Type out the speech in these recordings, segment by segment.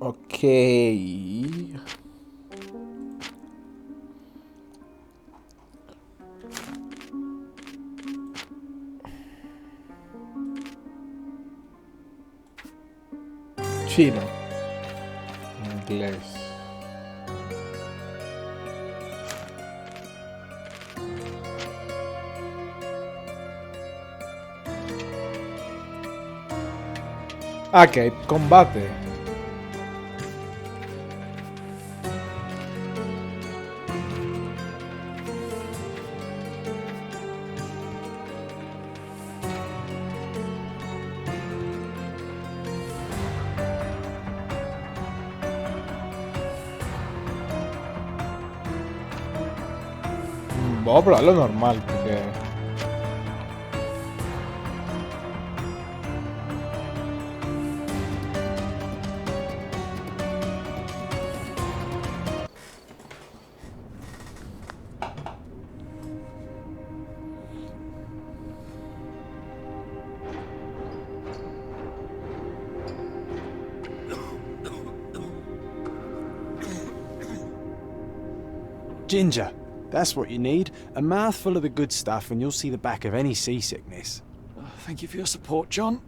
Ok. Chino. Inglés. Ah, que hay combate. Voy a probar lo normal, porque... Ginger, that's what you need. A mouthful of the good stuff and you'll see the back of any seasickness. Thank you for your support, John.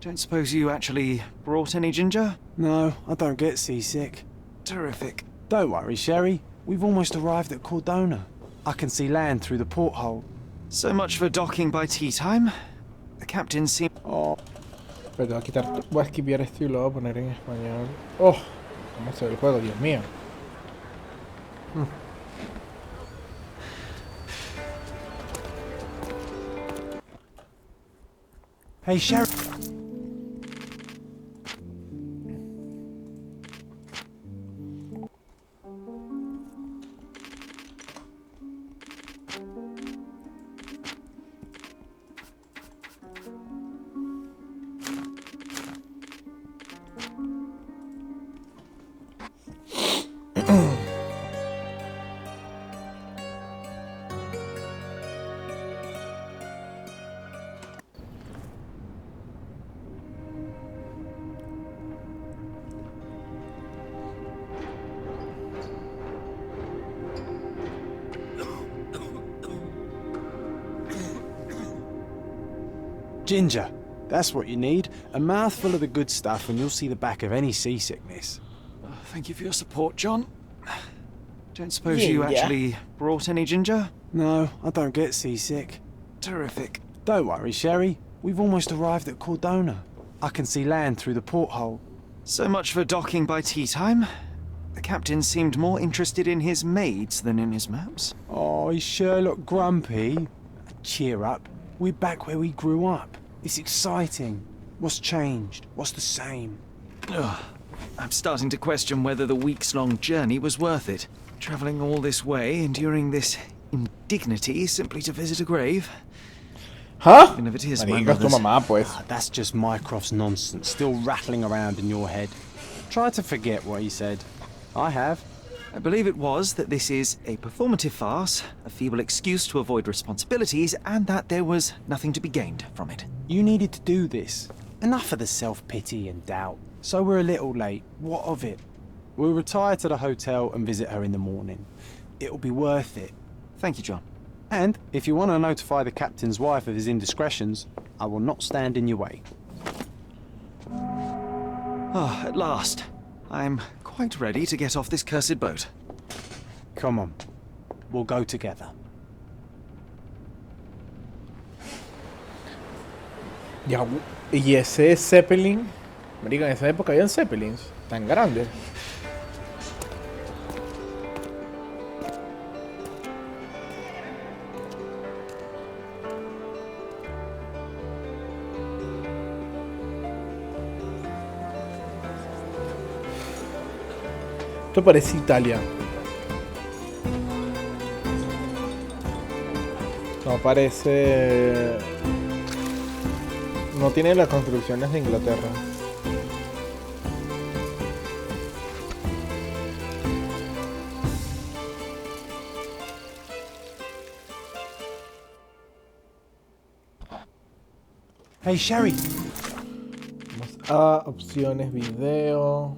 Don't suppose you actually brought any ginger? No, I don't get seasick. Terrific. Don't worry, Sherry. We've almost arrived at Cordona. I can see land through the porthole. So much for docking by tea time. The captain seemed... Oh. Pero voy a quitar... Voy a esquivar esto y lo voy a poner en español. Oh. ¿Cómo se ve el juego? Dios mío. Hey, Sherry. Ginger, that's what you need. A mouthful of the good stuff and you'll see the back of any seasickness. Thank you for your support, John. Don't suppose you actually brought any ginger? No, I don't get seasick. Terrific. Don't worry, Sherry. We've almost arrived at Cordona. I can see land through the porthole. So much for docking by tea time. The captain seemed more interested in his maids than in his maps. Oh, is Sherlock grumpy? Cheer up. We're back where we grew up. It's exciting. What's changed? What's the same? Ugh. I'm starting to question whether the weeks-long journey was worth it. Travelling all this way, enduring this indignity simply to visit a grave. ¿Ah? Even if it is my Marica, es tu mother's. mamá, pues. That's just Mycroft's nonsense, still rattling around in your head. Try to forget what he said. I have. I believe it was that this is a performative farce, a feeble excuse to avoid responsibilities, and that there was nothing to be gained from it. You needed to do this. Enough of the self-pity and doubt. So we're a little late. What of it? We'll retire to the hotel and visit her in the morning. It'll be worth it. Thank you, John. And if you want to notify the captain's wife of his indiscretions, I will not stand in your way. Ah, at last. I'm quite ready to get off this cursed boat. Come on. We'll go together. Ya, y ese Zeppelin. Marica, en esa época habían Zeppelins tan grandes. Esto parece Italia. No parece... No tiene las construcciones de Inglaterra. Hey, Sherry. Vamos a opciones video.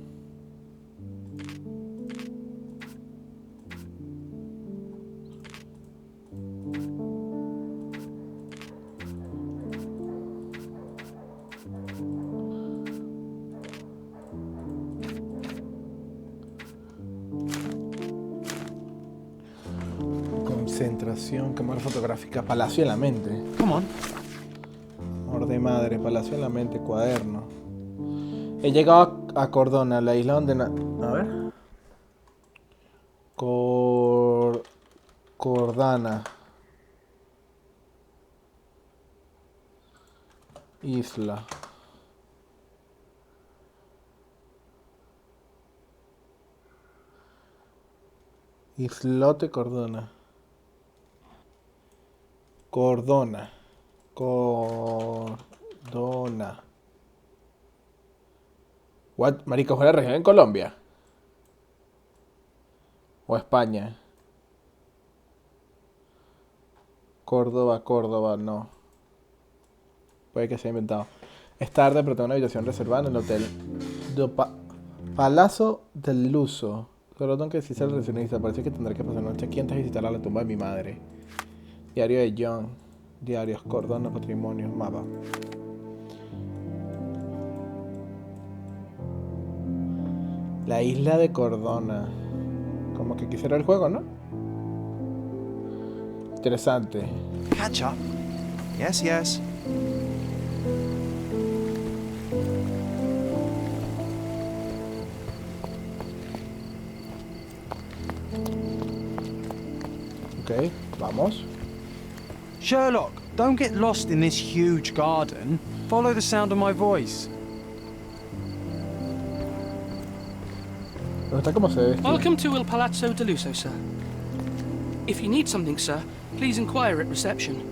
Concentración, cámara fotográfica, palacio en la mente. Come on. Amor de madre, palacio en la mente, cuaderno. He llegado a Cordona, la isla donde... A ver. Cordana. Isla. Islote Cordona. Cordona. Cordona. What? Marico, ¿fue la región en Colombia? ¿O España? Córdoba, Córdoba, no. Puede que se haya inventado. Es tarde, pero tengo una habitación reservada en el hotel Palazzo del Luso. Solo tengo que decirse al recepcionista. Parece que tendré que pasar noche aquí antes de visitar a la tumba de mi madre. Diario de John. Diarios, Cordona, patrimonio, mapa. La isla de Cordona. Como que quisiera el juego, ¿no? Interesante. Catch up. Yes, yes. Ok, vamos. Sherlock, don't get lost in this huge garden. Follow the sound of my voice. Pero está como se ve. Welcome to Il Palazzo de Luso, sir. If you need something, sir, please inquire at reception.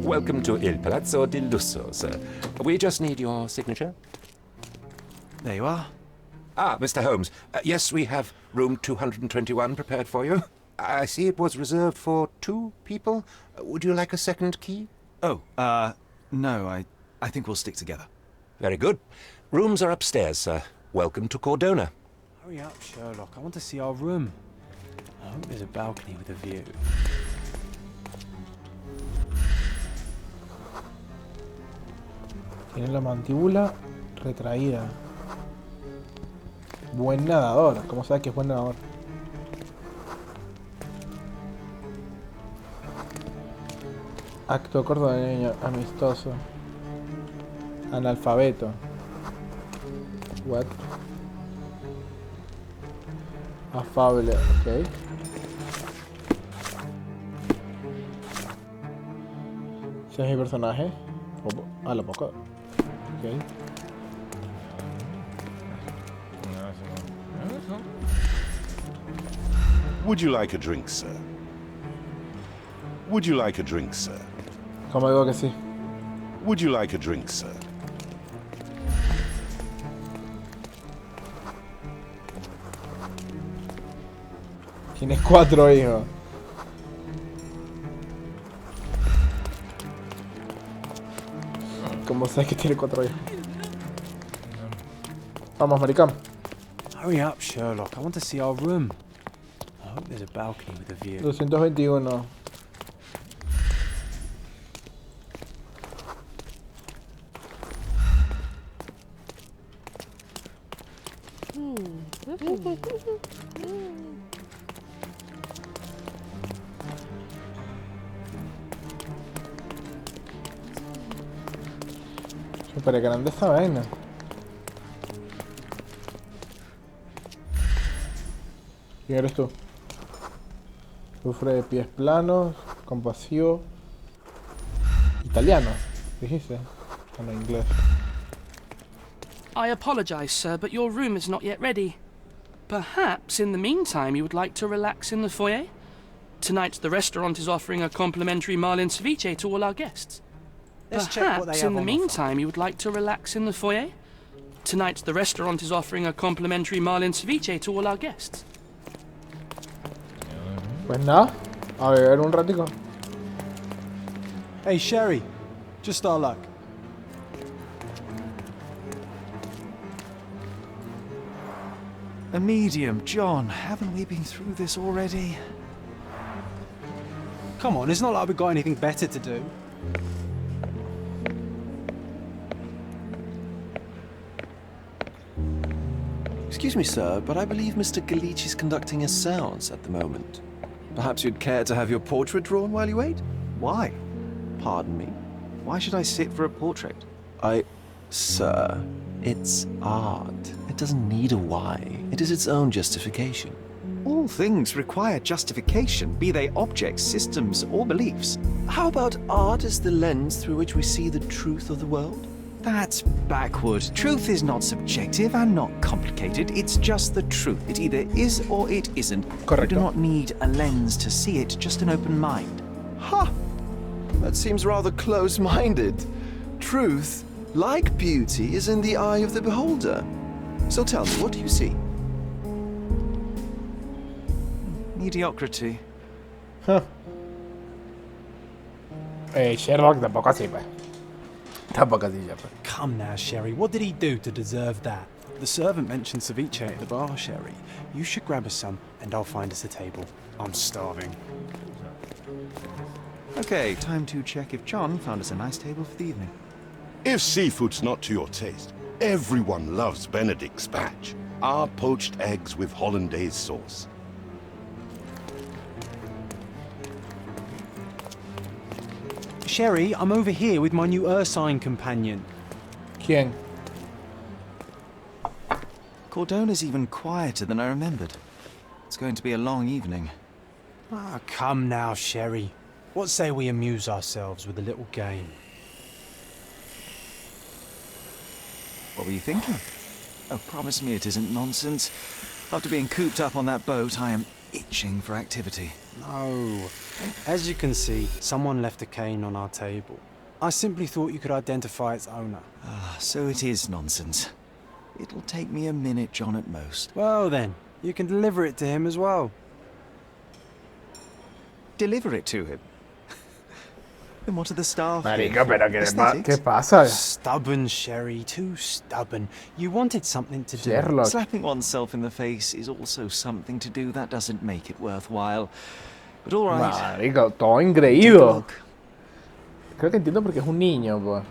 Welcome to Il Palazzo di Lusso, sir. We just need your signature. There you are. Ah, Mr. Holmes. Yes, we have room 221 prepared for you. I see it was reserved for 2 people. Would you like a second key? Oh, no, I think we'll stick together. Very good. Rooms are upstairs, sir. Welcome to Cordona. Hurry up, Sherlock. I want to see our room. I hope there's a balcony with a view. Tiene la mandíbula retraída. Buen nadador. ¿Cómo sabe que es buen nadador? Acto cordoneño, amistoso. Analfabeto. What? Afable, ok. Ese es mi personaje. A lo poco. Ok. Would you like a drink, sir? Would you like a drink, sir? Como digo que sí. Would you like a drink, sir? Tienes 4 hijos. ¿Cómo sabes que tiene 4 hijos? Vamos, maricón. Hurry up, Sherlock. I want to see our room. I hope there's a balcony with a view. 221. Súper grande esta vaina. ¿Quién eres tú? Sufre de pies planos, compasivo. Italiano, dijiste. O no, inglés. I apologize, sir, but your room is not yet ready. Perhaps, in the meantime, you would like to relax in the foyer? Tonight, the restaurant is offering a complimentary marlin ceviche to all our guests. Let's check what they Perhaps, have in the on offer. meantime, you would like to relax in the foyer? Tonight, the restaurant is offering a complimentary marlin ceviche to all our guests. Pues nada, a beber un ratico. Hey, Sherry. Just our luck. A medium, John. Haven't we been through this already? Come on, it's not like we've got anything better to do. Excuse me, sir, but I believe Mr. Galich is conducting a séance at the moment. Perhaps you'd care to have your portrait drawn while you wait? Why? Pardon me? Why should I sit for a portrait? Sir, it's art. It doesn't need a why. It is its own justification. All things require justification, be they objects, systems, or beliefs. How about art as the lens through which we see the truth of the world? That's backward. Truth is not subjective and not complicated. It's just the truth. It either is or it isn't. Correcto. You do not need a lens to see it, just an open mind. Ha! That seems rather close-minded. Truth, like beauty, is in the eye of the beholder. So tell me, what do you see? Mediocrity. Sherlock tampoco así, pues. Tampoco así, ya, pues. Come now, Sherry, what did he do to deserve that? The servant mentioned ceviche at the bar, Sherry. You should grab us some, and I'll find us a table. I'm starving. Okay, time to check if John found us a nice table for the evening. If seafood's not to your taste, everyone loves Benedict's batch. Our poached eggs with hollandaise sauce. Sherry, I'm over here with my new Ursine companion. ¿Quién? Cordona's even quieter than I remembered. It's going to be a long evening. Ah, come now, Sherry. What say we amuse ourselves with a little game? What were you thinking? Oh, promise me it isn't nonsense. After being cooped up on that boat, I am itching for activity. No. As you can see, someone left a cane on our table. I simply thought you could identify its owner. Ah, so it is nonsense. It'll take me a minute, John, at most. Well then, you can deliver it to him as well. Deliver it to him. Then what are the staff? Marica, pero ¿qué Aesthetics? pasa? Stubborn, Sherry, too stubborn. You wanted something to do. Sherlock. Slapping oneself in the face is also something to do. That doesn't make it worthwhile. But all right. Marica, todo Take a engreído. look. Creo que entiendo porque es un niño, pues.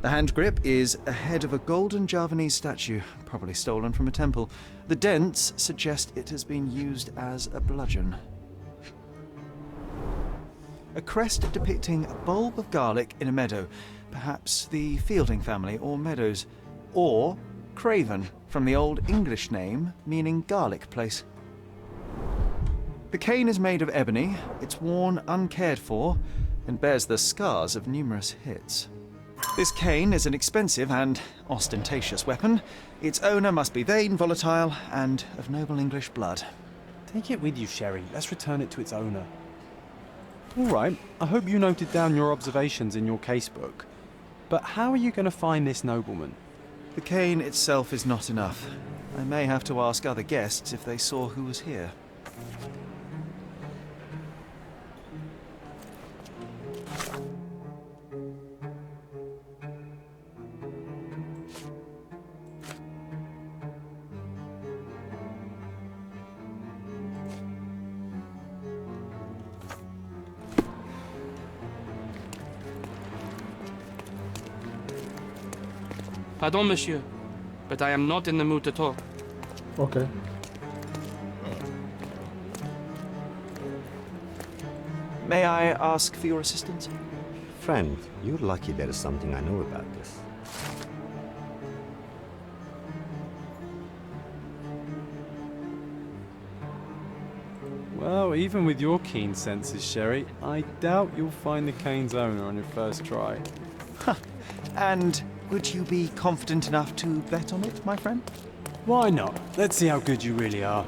The hand grip is a head of a golden Javanese statue, probably stolen from a temple. The dents suggest it has been used as a bludgeon. A crest depicting a bulb of garlic in a meadow, perhaps the Fielding family or Meadows, or Craven, from the Old English name meaning garlic place. The cane is made of ebony, it's worn uncared for, and bears the scars of numerous hits. This cane is an expensive and ostentatious weapon. Its owner must be vain, volatile, and of noble English blood. Take it with you, Sherry. Let's return it to its owner. All right, I hope you noted down your observations in your casebook. But how are you going to find this nobleman? The cane itself is not enough. I may have to ask other guests if they saw who was here. Pardon, monsieur, but I am not in the mood to talk. Ok. May I ask for your assistance? Friend, you're lucky there is something I know about this. Well, even with your keen senses, Sherry, I doubt you'll find the cane's owner on your first try. And would you be confident enough to bet on it, my friend? Why not? Let's see how good you really are.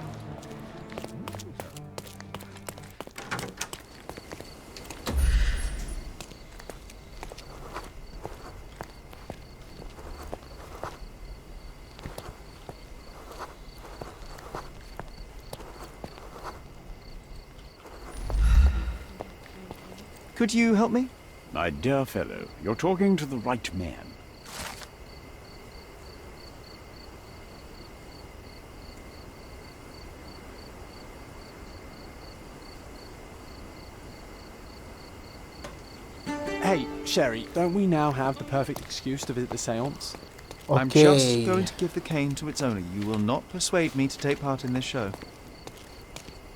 Could you help me? My dear fellow, you're talking to the right man. Hey, Sherry, don't we now have the perfect excuse to visit the seance? I'm just going to give the cane to its owner. You will not persuade me to take part in this show.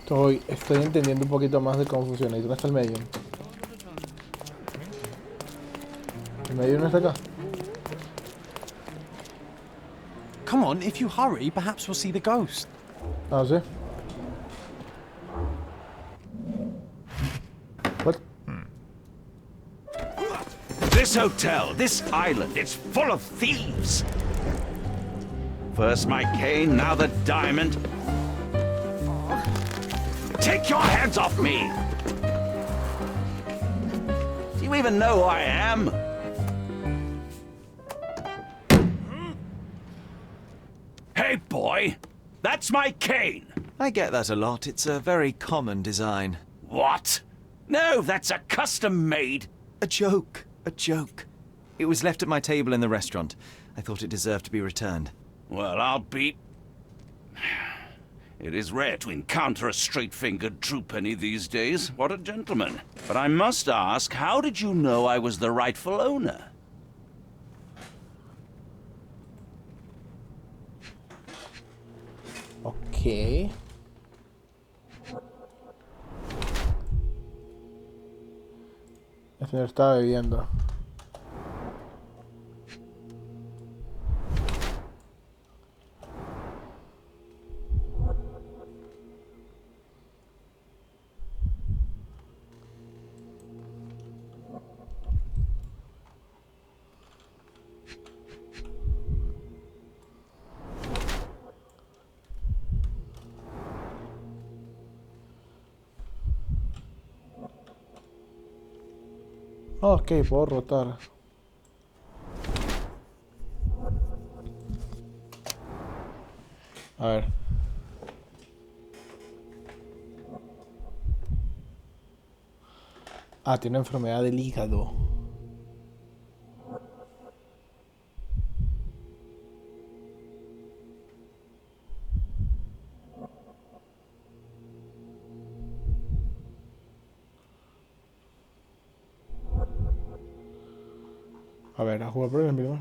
Estoy entendiendo un poquito más de cómo funciona. ¿Y dónde está el medium? ¿El medium no está acá? Come on, if you hurry, perhaps we'll see the ghost. Ah, sí. What? This hotel, this island, it's full of thieves. First my cane, now the diamond. Take your hands off me! Do you even know who I am? Hey, boy! That's my cane! I get that a lot. It's a very common design. What? No, that's a custom-made... A joke. A joke. It was left at my table in the restaurant. I thought it deserved to be returned. Well, I'll be... It is rare to encounter a straight-fingered true penny these days. What a gentleman. But I must ask, how did you know I was the rightful owner? Ok. El señor estaba bebiendo. Ok, puedo rotar. A ver. Ah, tiene enfermedad del hígado. A ver, a jugar por el primero.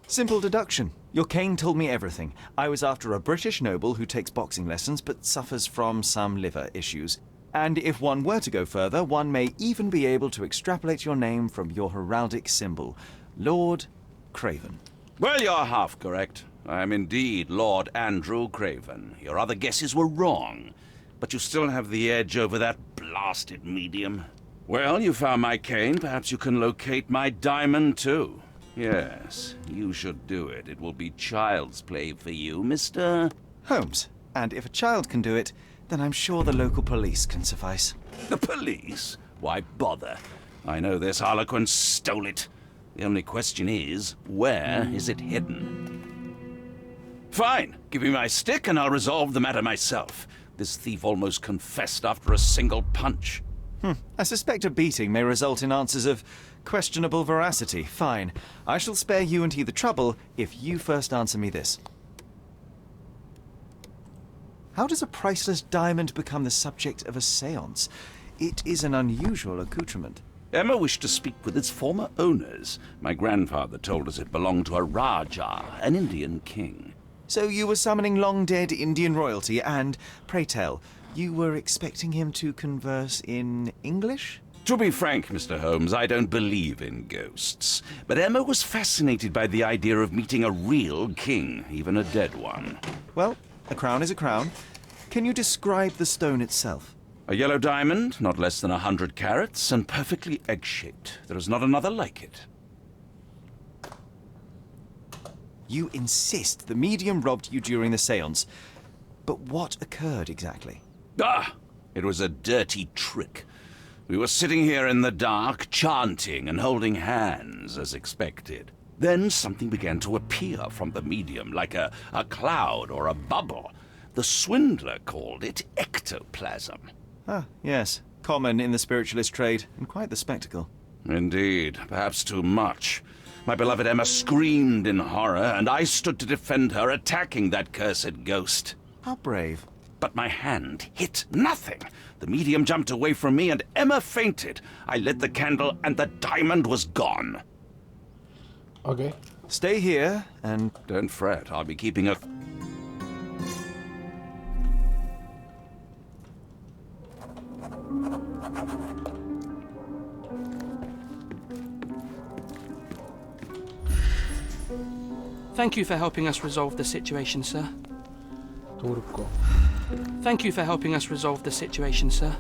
Simple deduction. Your cane told me everything. I was after a British noble who takes boxing lessons but suffers from some liver issues. And if one were to go further, one may even be able to extrapolate your name from your heraldic symbol, Lord Craven. Well, you're half correct. I am indeed Lord Andrew Craven. Your other guesses were wrong. But you still have the edge over that blasted medium. Well, you found my cane. Perhaps you can locate my diamond, too. Yes, you should do it. It will be child's play for you, Mr. Holmes. And if a child can do it, then I'm sure the local police can suffice. The police? Why bother? I know this harlequin stole it. The only question is, where is it hidden? Fine. Give me my stick and I'll resolve the matter myself. This thief almost confessed after a single punch. I suspect a beating may result in answers of questionable veracity. Fine. I shall spare you and he the trouble if you first answer me this. How does a priceless diamond become the subject of a séance? It is an unusual accoutrement. Emma wished to speak with its former owners. My grandfather told us it belonged to a Rajah, an Indian king. So you were summoning long-dead Indian royalty and, pray tell, you were expecting him to converse in English? To be frank, Mr. Holmes, I don't believe in ghosts. But Emma was fascinated by the idea of meeting a real king, even a dead one. Well, a crown is a crown. Can you describe the stone itself? A yellow diamond, not less than 100 carats, and perfectly egg-shaped. There is not another like it. You insist the medium robbed you during the séance. But what occurred exactly? Ah! It was a dirty trick. We were sitting here in the dark, chanting and holding hands, as expected. Then something began to appear from the medium, like a cloud or a bubble. The swindler called it ectoplasm. Ah, yes. Common in the spiritualist trade, and quite the spectacle. Indeed, perhaps too much. My beloved Emma screamed in horror, and I stood to defend her, attacking that cursed ghost. How brave. But my hand hit nothing. The medium jumped away from me, and Emma fainted. I lit the candle, and the diamond was gone. Ok. Stay here, and... Don't fret, I'll be keeping a... Thank you for helping us resolve the situation, sir. Turco. Thank you for helping us resolve the situation, sir.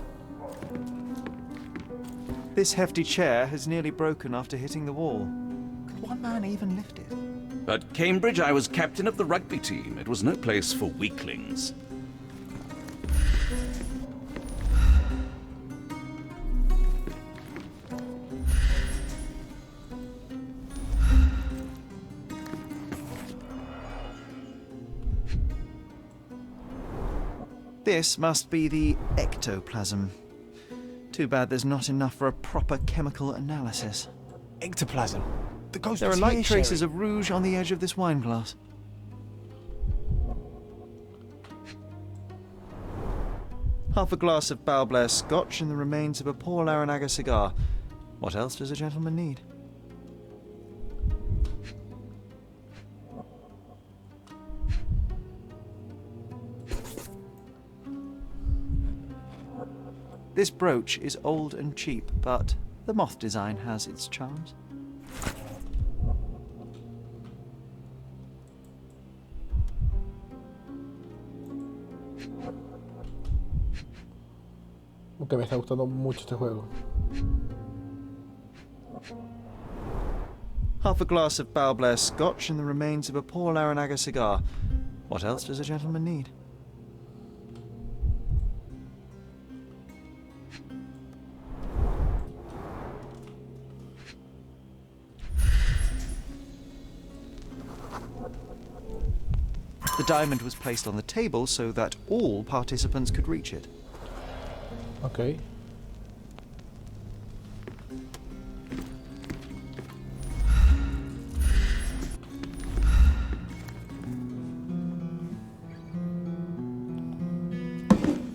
This hefty chair has nearly broken after hitting the wall. Could one man even lift it? At Cambridge, I was captain of the rugby team. It was no place for weaklings. This must be the ectoplasm. Too bad there's not enough for a proper chemical analysis. Ectoplasm. The ghost There are is light here, traces Sherry. of rouge on the edge of this wine glass. Half a glass of Balblair scotch and the remains of a Paul Aranaga cigar. What else does a gentleman need? This brooch is old and cheap, but the moth design has its charms. Aunque me está gustando mucho este juego. Half a glass of Balblair scotch and the remains of a Paul Aranaga cigar. What else does a gentleman need? The diamond was placed on the table so that all participants could reach it. Ok.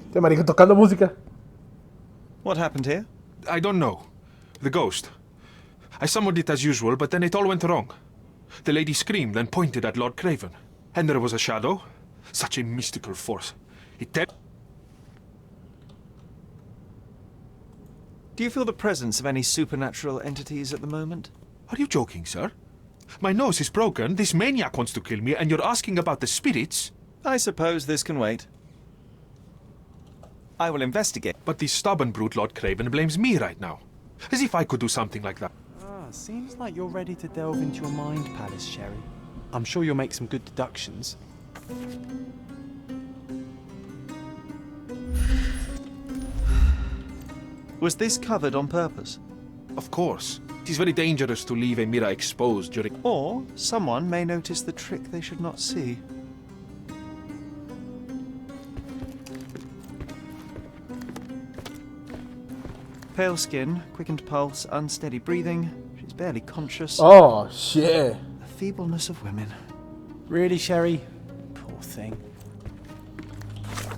Este marico tocando música. What happened here? I don't know. The ghost. I summoned it as usual, but then it all went wrong. The lady screamed and pointed at Lord Craven. And there was a shadow. Such a mystical force. Do you feel the presence of any supernatural entities at the moment? Are you joking, sir? My nose is broken, this maniac wants to kill me, and you're asking about the spirits? I suppose this can wait. I will investigate. But the stubborn brute Lord Craven blames me right now. As if I could do something like that. Ah, seems like you're ready to delve into your mind palace, Sherry. I'm sure you'll make some good deductions. Was this covered on purpose? Of course. It is very dangerous to leave a mirror exposed during... Or someone may notice the trick they should not see. Pale skin, quickened pulse, unsteady breathing. She's barely conscious. Oh, shit. The feebleness of women. Really, Sherry? Poor thing.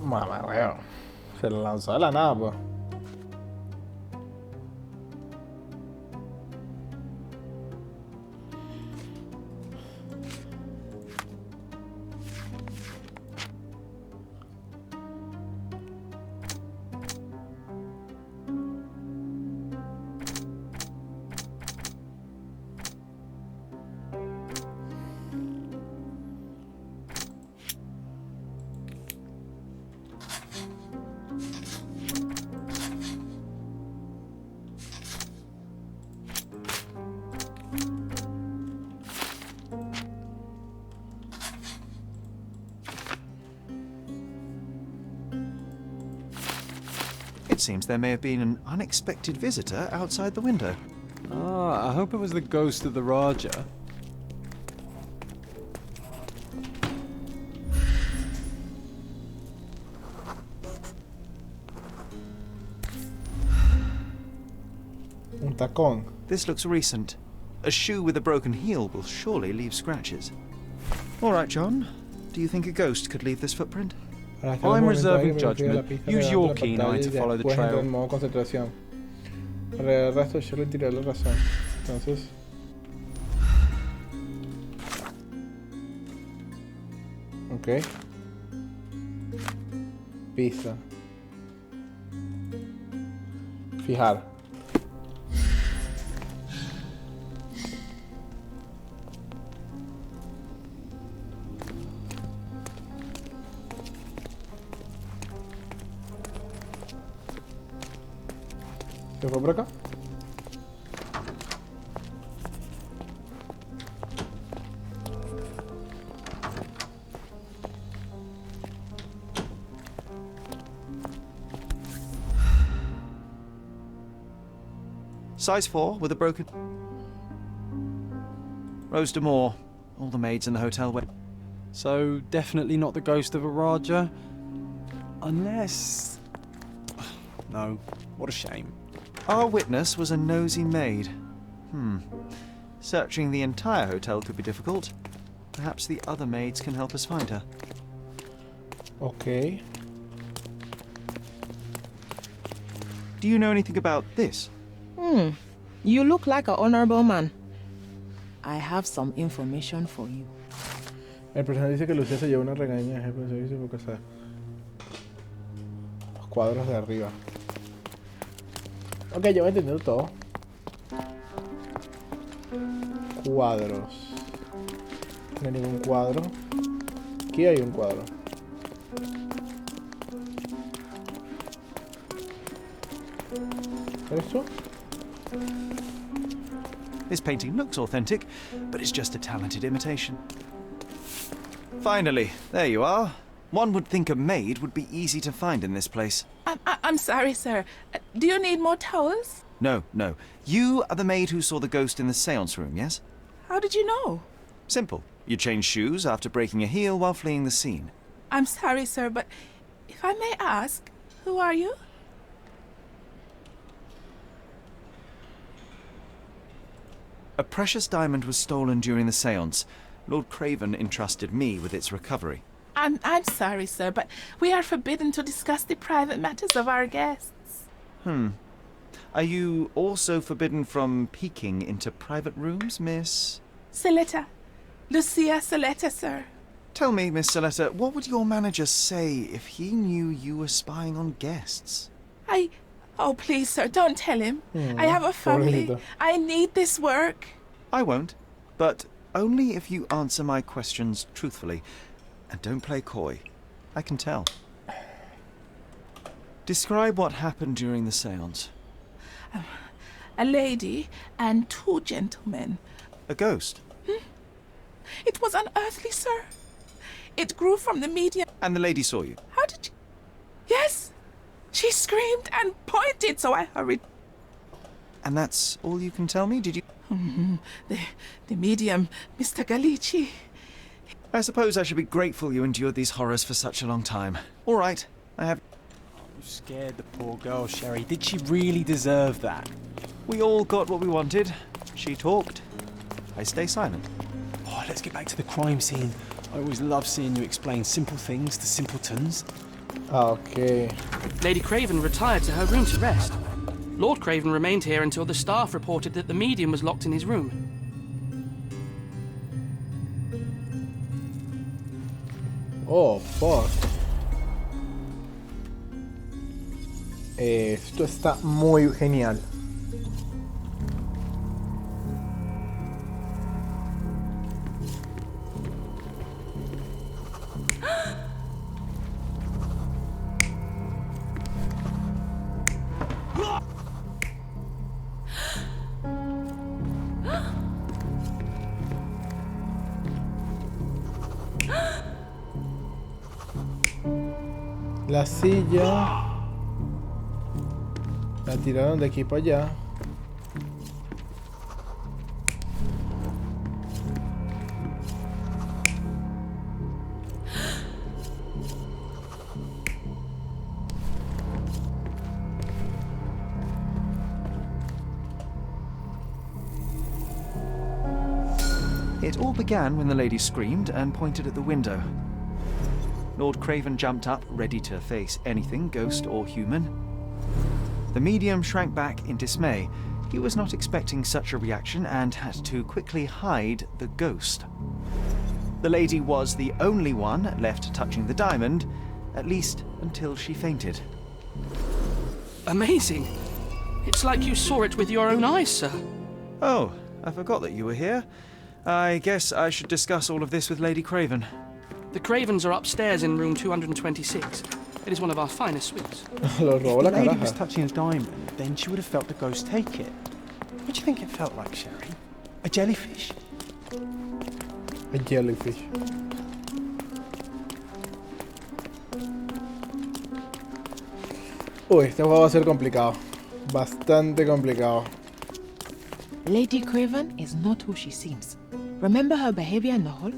Mamá, weón. Se lo lanzó de la nada, pues. It seems there may have been an unexpected visitor outside the window. Ah, I hope it was the ghost of the Raja. Un tacón. This looks recent. A shoe with a broken heel will surely leave scratches. All right, John. Do you think a ghost could leave this footprint? Ahora está el I'm momento reserving ahí que me fui a la judgment. pista Use delante your de la keen pantalla eye y to follow the después entro trail. en modo concentración. Para el resto yo le tiré la razón. Entonces... Ok. Pista. Fijar. ¿Se fue por acá? Size 4 with a broken... Rose D'Amour. All the maids in the hotel went... So, definitely not the ghost of a Raja? Unless... No, what a shame. Our witness was a nosy maid. Searching the entire hotel could be difficult. Perhaps the other maids can help us find her. Ok. Do you know anything about this? You look like an honorable man. I have some information for you. El personaje dice que Lucía se lleva una regaña de jefe de servicio porque o sea, los cuadros de arriba. Ok, yo voy entendiendo todo. Cuadros. No hay ningún cuadro. Aquí hay un cuadro. ¿Esto? This painting looks authentic, but it's just a talented imitation. Finally, there you are. One would think a maid would be easy to find in this place. I'm sorry, sir. Do you need more towels? No, no. You are the maid who saw the ghost in the seance room, yes? How did you know? Simple. You changed shoes after breaking a heel while fleeing the scene. I'm sorry, sir, but if I may ask, who are you? A precious diamond was stolen during the seance. Lord Craven entrusted me with its recovery. I'm sorry, sir, but we are forbidden to discuss the private matters of our guests. Are you also forbidden from peeking into private rooms, Miss? Saletta. Lucia Saletta, sir. Tell me, Miss Saletta, what would your manager say if he knew you were spying on guests? Oh, please, sir, don't tell him. I have a family. pobrecito. I need this work. I won't, but only if you answer my questions truthfully. And don't play coy. I can tell. Describe what happened during the seance. A lady and two gentlemen. A ghost. It was unearthly, sir. It grew from the medium. And the lady saw you. How did you... Yes. She screamed and pointed, so I hurried. And that's all you can tell me? Did you... The medium, Mr. Galici. I suppose I should be grateful you endured these horrors for such a long time. All right, I have... You scared the poor girl, Sherry. Did she really deserve that? We all got what we wanted. She talked. I stay silent. Oh, let's get back to the crime scene. I always love seeing you explain simple things to simpletons. Ok. Lady Craven retired to her room to rest. Lord Craven remained here until the staff reported that the medium was locked in his room. Oh, fuck. Esto está muy genial. La silla. La tiraron de aquí para allá. It all began when the lady screamed and pointed at the window. Lord Craven jumped up, ready to face anything, ghost or human. The medium shrank back in dismay. He was not expecting such a reaction and had to quickly hide the ghost. The lady was the only one left touching the diamond, at least until she fainted. Amazing. It's like you saw it with your own eyes, sir. Oh, I forgot that you were here. I guess I should discuss all of this with Lady Craven. The Cravens are upstairs in room 226. It is one of our finest suites. Lo robó la The lady was caraja. touching a diamond, then she would have felt the ghost take it. What do you think it felt like, Sherry? A jellyfish? A jellyfish. Uy, este juego va a ser complicado. Bastante complicado. Lady Craven is not who she seems. Remember her behavior in the hall?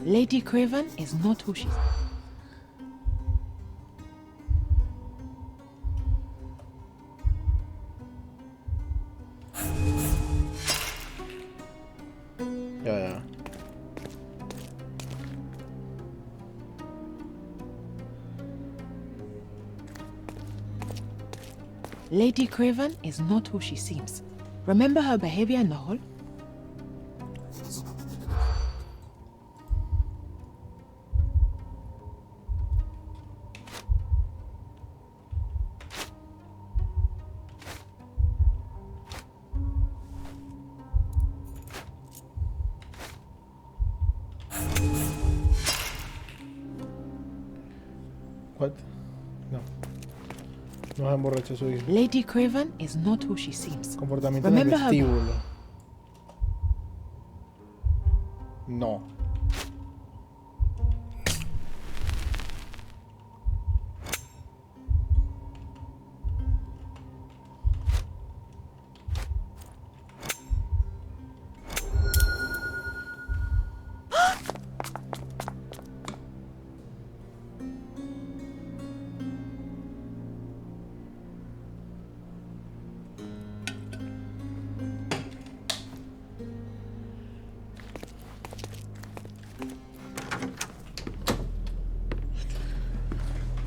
Lady Craven is not who she... Ya, ya. Lady Craven is not who she seems. Remember her behavior in the hall? What? No. No se emborracha su hijo. Lady Craven is not who she seems. Comportamiento en el Remember her... vestíbulo. No.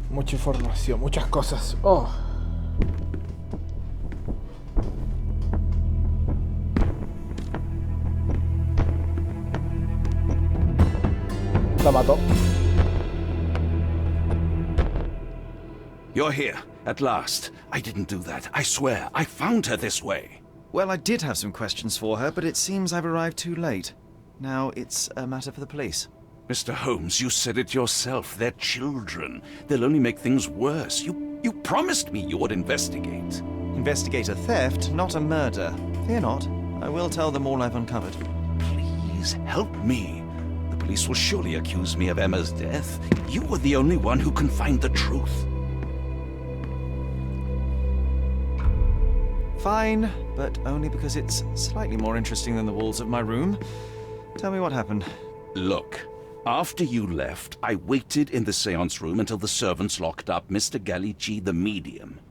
Mucha información, muchas cosas. Oh. La mató. You're here, at last. I didn't do that. I swear, I found her this way. Well, I did have some questions for her, but it seems I've arrived too late. Now it's a matter for the police. Mr. Holmes, you said it yourself. They're children. They'll only make things worse. You promised me you would investigate. Investigate a theft, not a murder. Fear not. I will tell them all I've uncovered. Please help me. The police will surely accuse me of Emma's death. You were the only one who can find the truth. Fine, but only because it's slightly more interesting than the walls of my room. Tell me what happened. Look, after you left, I waited in the seance room until the servants locked up Mr. Gallici, the medium.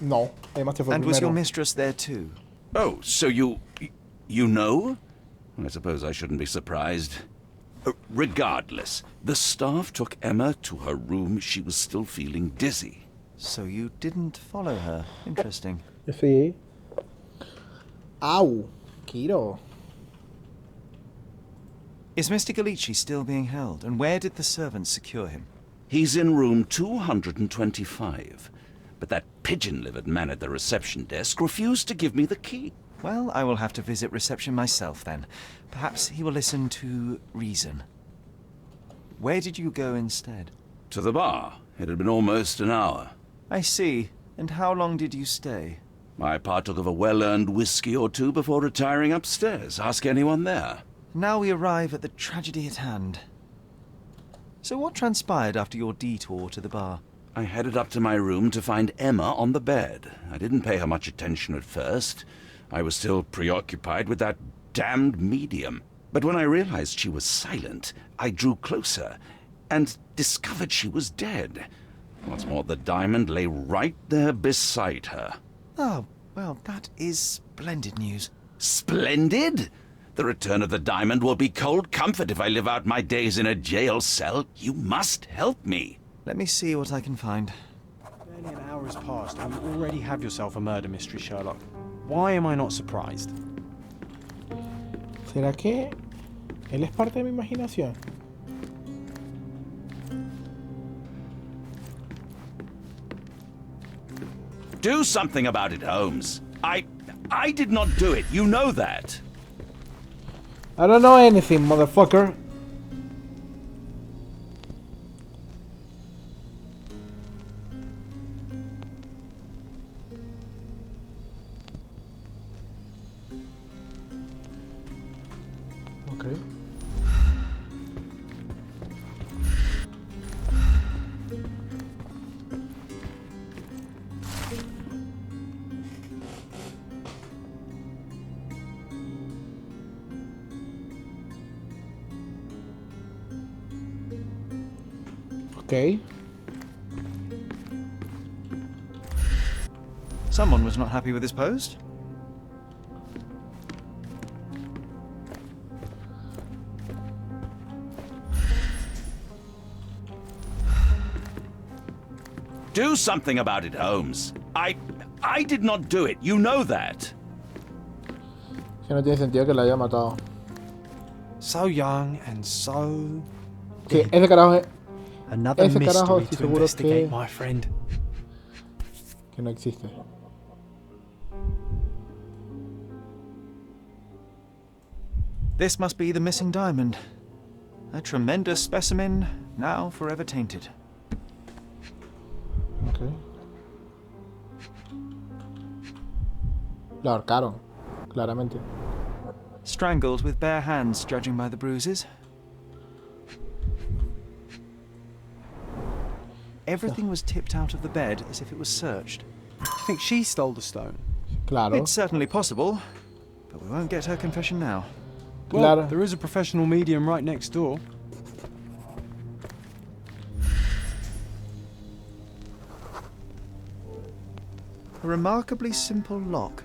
No. Emma se fue And was primero. your mistress there too? Oh, so you know? I suppose I shouldn't be surprised. Regardless, the staff took Emma to her room. She was still feeling dizzy. So you didn't follow her. Interesting. Sí. Au. Kiro. Is Mr. Gallici still being held? And where did the servants secure him? He's in room 225. But that pigeon-livered man at the reception desk refused to give me the key. Well, I will have to visit reception myself then. Perhaps he will listen to reason. Where did you go instead? To the bar. It had been almost an hour. I see. And how long did you stay? I partook of a well-earned whiskey or two before retiring upstairs. Ask anyone there. Now we arrive at the tragedy at hand. So what transpired after your detour to the bar? I headed up to my room to find Emma on the bed. I didn't pay her much attention at first. I was still preoccupied with that damned medium. But when I realized she was silent, I drew closer and discovered she was dead. What's more, the diamond lay right there beside her. Oh, well, that is splendid news. Splendid? The return of the diamond will be cold comfort if I live out my days in a jail cell. You must help me. Let me see what I can find. Barely an hour has passed and you already have yourself a murder mystery, Sherlock. Why am I not surprised? ¿Será que él es parte de mi imaginación? Do something about it, Holmes. I did not do it. You know that. I don't know anything, motherfucker. Okay. Okay. Someone was not happy with his post. Do something about it, Holmes. I did not do it. You know that. Que no tiene sentido que la haya matado. So young and so... Sí, ese carajo es... Another Ese carajo mystery estoy to seguro investigate, que... my friend. Que no existe. This must be the missing diamond. A tremendous specimen, now forever tainted. Okay. La ahorcaron, claramente. Strangled with bare hands, judging by the bruises. Everything was tipped out of the bed as if it was searched. Do you think she stole the stone? Claro. It's certainly possible, but we won't get her confession now. Well, Claro. there is a professional medium right next door. A remarkably simple lock.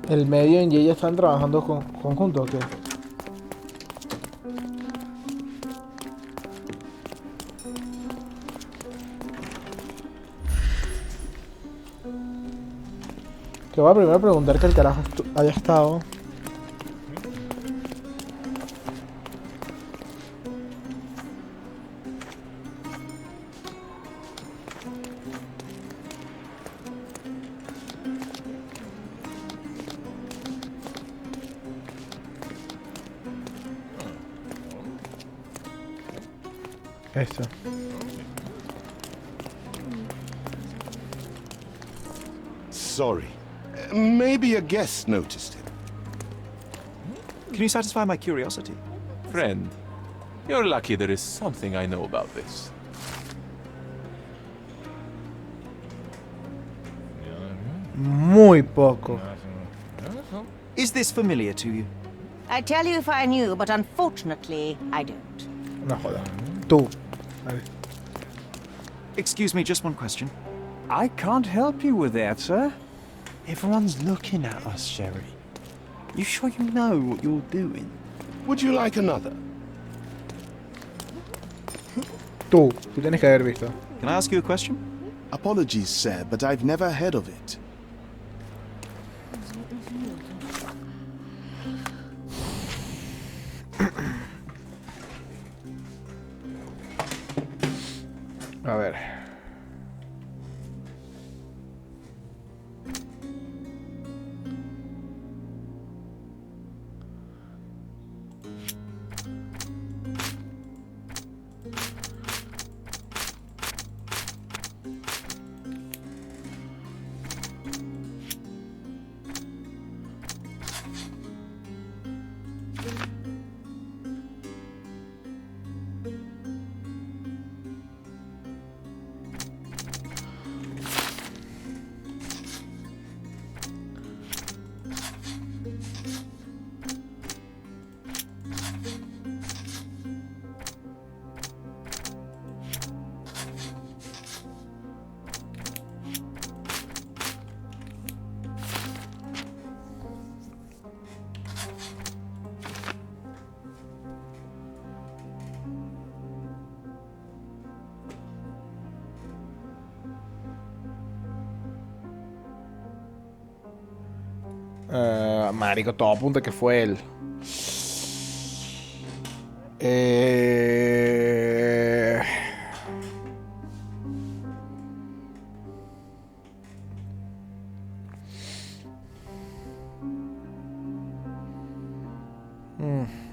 El medio y ella están trabajando conjuntos, ¿o qué? Que voy a primero preguntar que el carajo haya estado. Esto. Sorry. Maybe a guest noticed him. Can you satisfy my curiosity? Friend, you're lucky there is something I know about this. Muy poco. Is this familiar to you? I'd tell you if I knew, but unfortunately, I don't. No joda. Tú. Vale. Excuse me, just one question. I can't help you with that, sir. Everyone's looking at us, Sherry. You sure you know what you're doing? Would you like another? Tú tienes que haber visto. Can I ask you a question? Apologies, sir, but I've never heard of it. A ver. Marico, todo apunta que fue él. Eh... Ujú.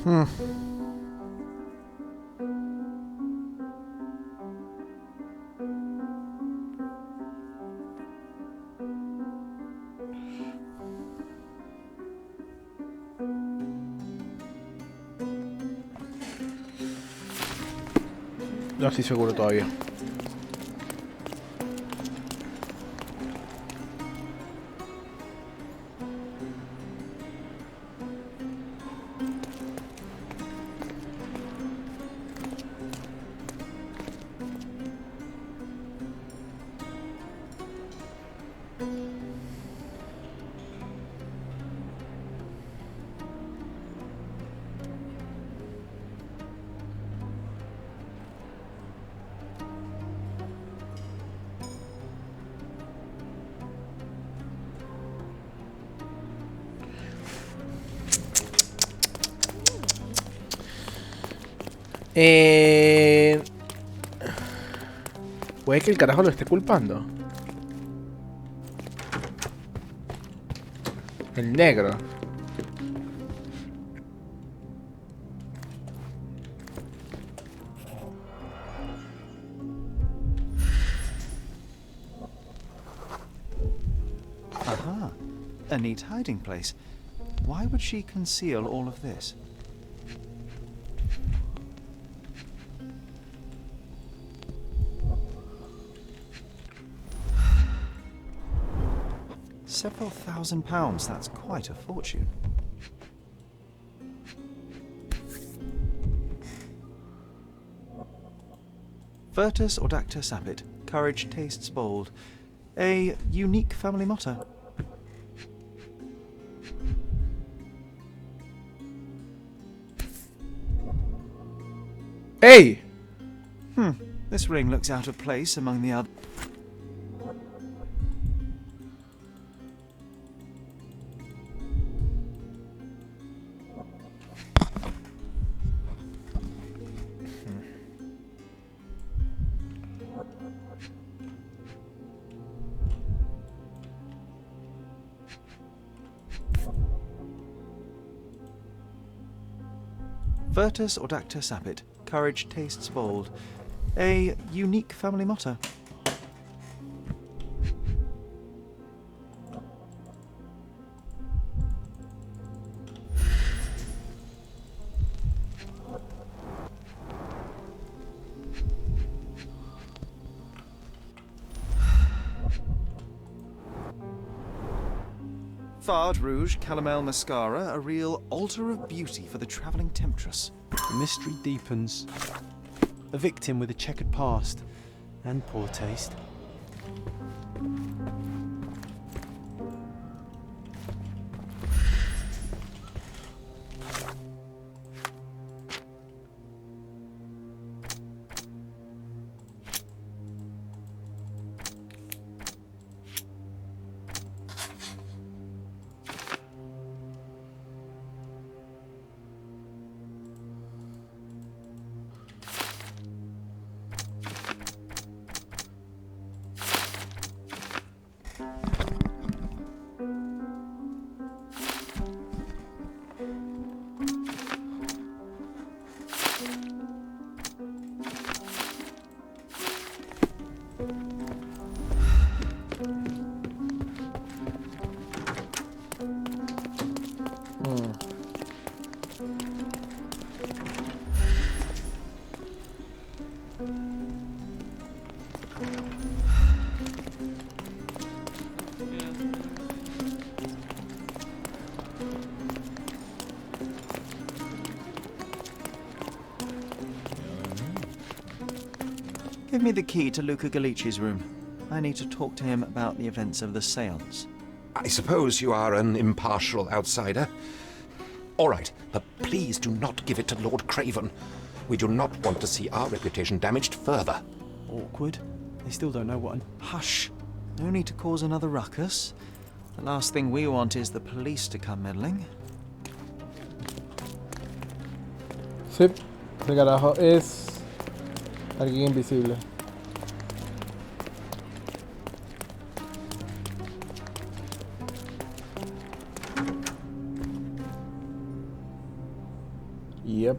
Hmm. No estoy seguro todavía. Puede que el carajo lo esté culpando. El negro. Aha. A neat hiding place. Why would she conceal all of this? Several £1,000s, that's quite a fortune. Virtus audacta sapit, courage tastes bold. A unique family motto. ¡Ey! This ring looks out of place among the other. Virtus audacta sapit, courage tastes bold. A unique family motto. Fard Rouge Calomel Mascara, a real altar of beauty for the travelling temptress. The mystery deepens. A victim with a checkered past and poor taste. Give me the key to Luca Galici's room. I need to talk to him about the events of the séance. I suppose you are an impartial outsider. All right, but please do not give it to Lord Craven. We do not want to see our reputation damaged further. Awkward. They still don't know what an... Hush! No need to cause another ruckus. The last thing we want is the police to come meddling. Sí, ese carajo es alguien invisible. Yep.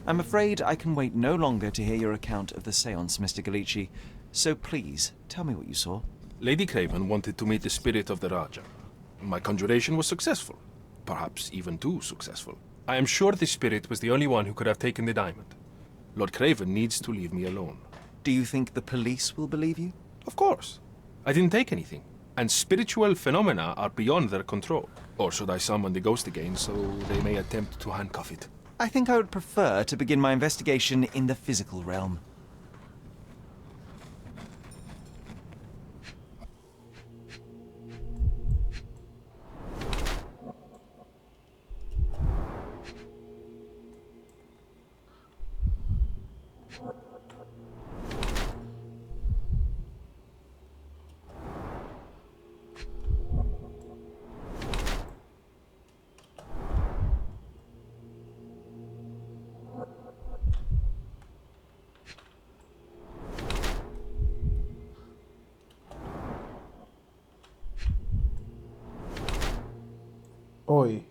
I'm afraid I can wait no longer to hear your account of the séance, Mr. Galici. So please, tell me what you saw. Lady Craven wanted to meet the spirit of the Raja. My conjuration was successful. Perhaps even too successful. I am sure the spirit was the only one who could have taken the diamond. Lord Craven needs to leave me alone. Do you think the police will believe you? Of course. I didn't take anything. And spiritual phenomena are beyond their control. Or should I summon the ghost again so they may attempt to handcuff it? I think I would prefer to begin my investigation in the physical realm. Hoy.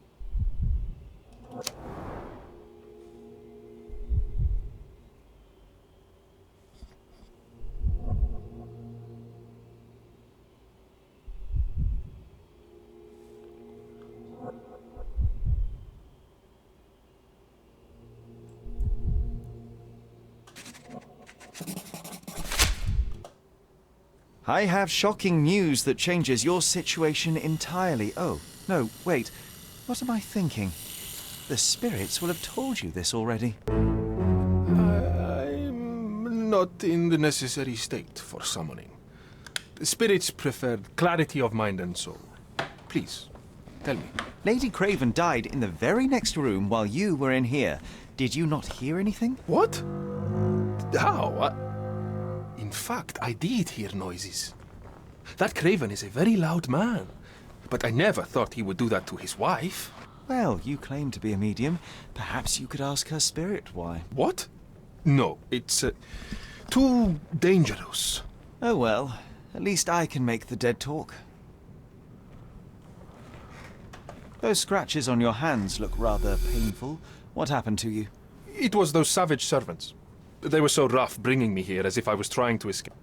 I have shocking news that changes your situation entirely. Oh, no, wait. What am I thinking? The spirits will have told you this already. I'm not in the necessary state for summoning. Spirits preferred clarity of mind and soul. Please, tell me. Lady Craven died in the very next room while you were in here. Did you not hear anything? What? How? In fact, I did hear noises. That Craven is a very loud man. But I never thought he would do that to his wife. Well, you claim to be a medium. Perhaps you could ask her spirit why. What? No, it's too dangerous. Oh well, at least I can make the dead talk. Those scratches on your hands look rather painful. What happened to you? It was those savage servants. They were so rough bringing me here as if I was trying to escape.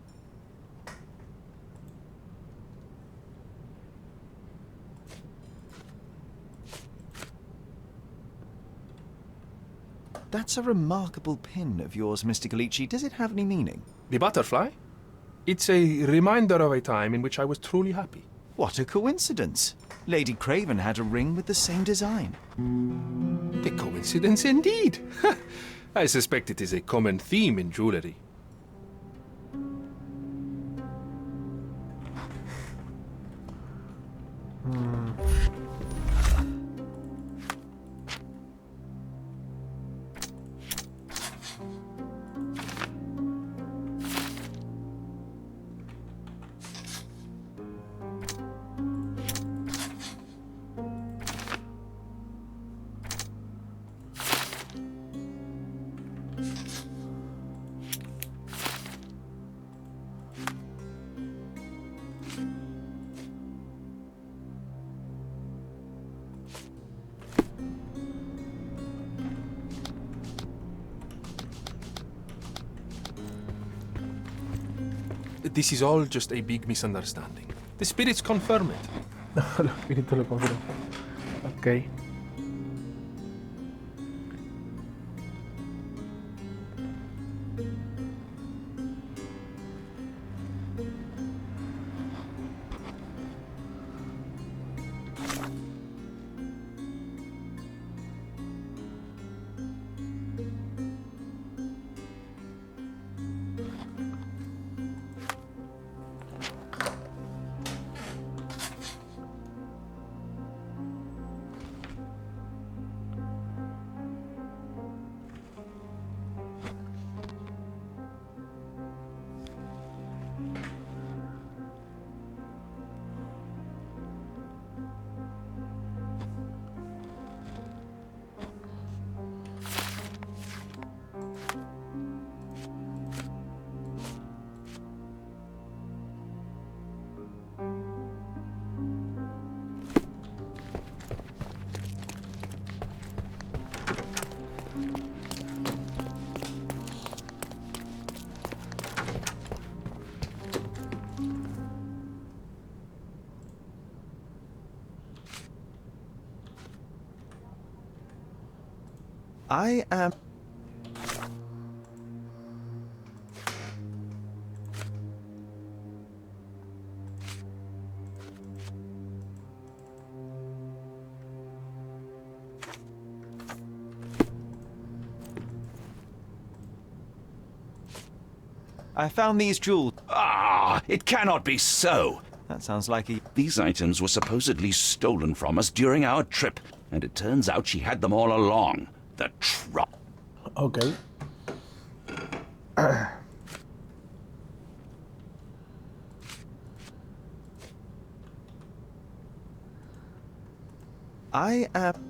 That's a remarkable pin of yours, Mr. Galici. Does it have any meaning? The butterfly? It's a reminder of a time in which I was truly happy. What a coincidence. Lady Craven had a ring with the same design. A coincidence indeed. I suspect it is a common theme in jewelry. this is all just a big misunderstanding. The spirits confirm it. Los espíritus lo confirman. Ok. I am... I found these jewels. Ah, it cannot be so. That sounds like he... These items were supposedly stolen from us during our trip, and it turns out she had them all along. The Okay. I am...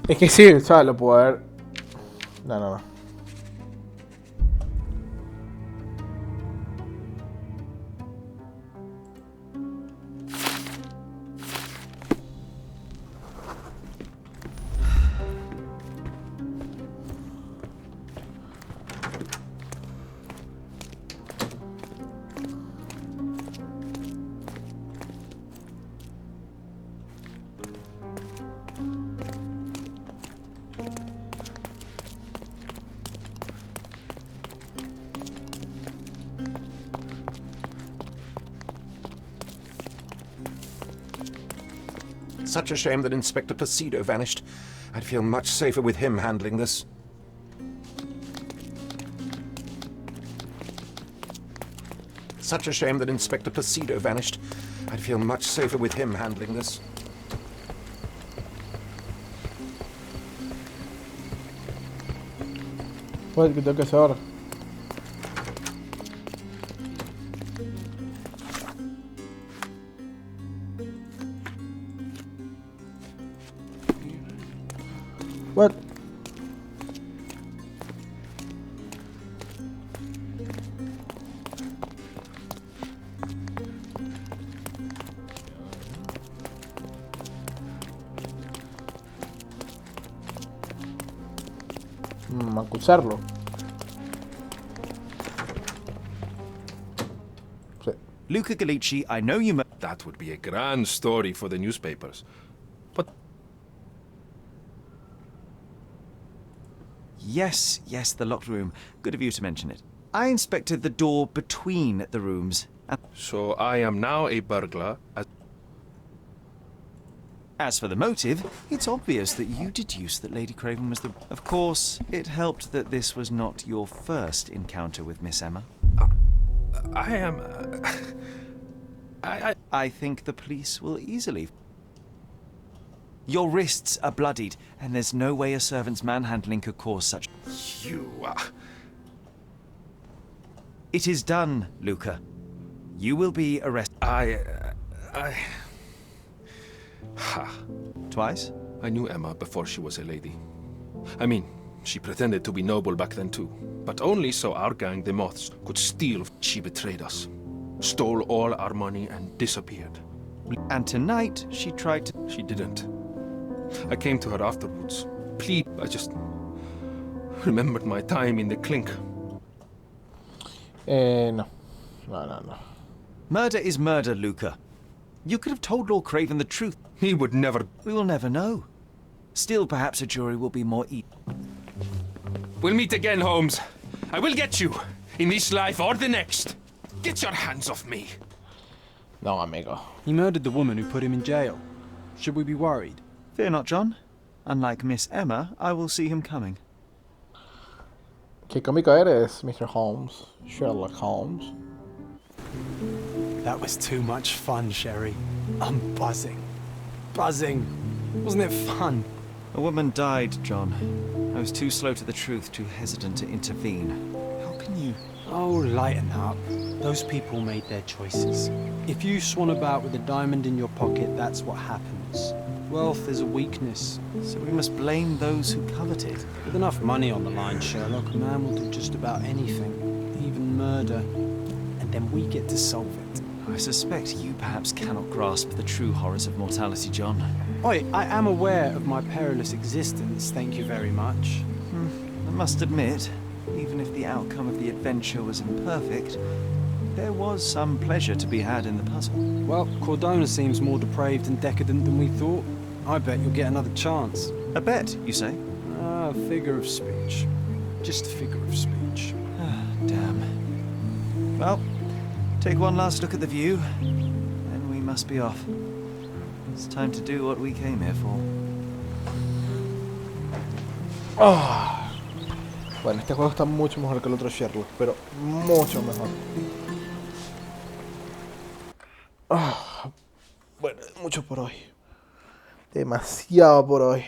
Es que sí, o sea, lo puedo ver. No. Such a shame that Inspector Placido vanished. I'd feel much safer with him handling this. Such a shame that Inspector Placido vanished. I'd feel much safer with him handling this. Pues, ¿qué tengo que hacer ahora? What? Acusarlo. Luca Gallici, I know you... That would be a grand story for the newspapers. But... Yes, the locked room. Good of you to mention it. I inspected the door between the rooms. So I am now a burglar. As for the motive, it's obvious that you deduced that Lady Craven was the... Of course, it helped that this was not your first encounter with Miss Emma. I am... I think the police will easily... Your wrists are bloodied, and there's no way a servant's manhandling could cause such... You... It is done, Luca. You will be arrested. Twice? I knew Emma before she was a lady. I mean, she pretended to be noble back then too. But only so our gang, the Moths, could steal. She betrayed us. Stole all our money and disappeared. And tonight, she tried to... She didn't. I came to her afterwards. Please, I just... remembered my time in the clink. No. Murder is murder, Luca. You could have told Lord Craven the truth. He would never... We will never know. Still, perhaps a jury will be more We'll meet again, Holmes. I will get you. In this life or the next. Get your hands off me. No, amigo. He murdered the woman who put him in jail. Should we be worried? Fear not, John. Unlike Miss Emma, I will see him coming. Qué cómico eres, Mr. Holmes. Sherlock Holmes. That was too much fun, Sherry. I'm buzzing. Buzzing. Wasn't it fun? A woman died, John. I was too slow to the truth, too hesitant to intervene. How can you... Oh, lighten up. Those people made their choices. If you swan about with a diamond in your pocket, that's what happens. Wealth is a weakness. So we must blame those who covet it. With enough money on the line, Sherlock, a man will do just about anything. Even murder. And then we get to solve it. I suspect you perhaps cannot grasp the true horrors of mortality, John. Oi, I am aware of my perilous existence, thank you very much. I must admit, even if the outcome of the adventure was imperfect, there was some pleasure to be had in the puzzle. Well, Cordona seems more depraved and decadent than we thought. I bet you'll get another chance. A bet, you say? Ah, figure of speech. Just a figure of speech. Ah, damn. Well, take one last look at the view, then we must be off. It's time to do what we came here for. Bueno, este juego está mucho mejor que el otro Sherlock, pero mucho mejor. Bueno, mucho por hoy. Demasiado por hoy.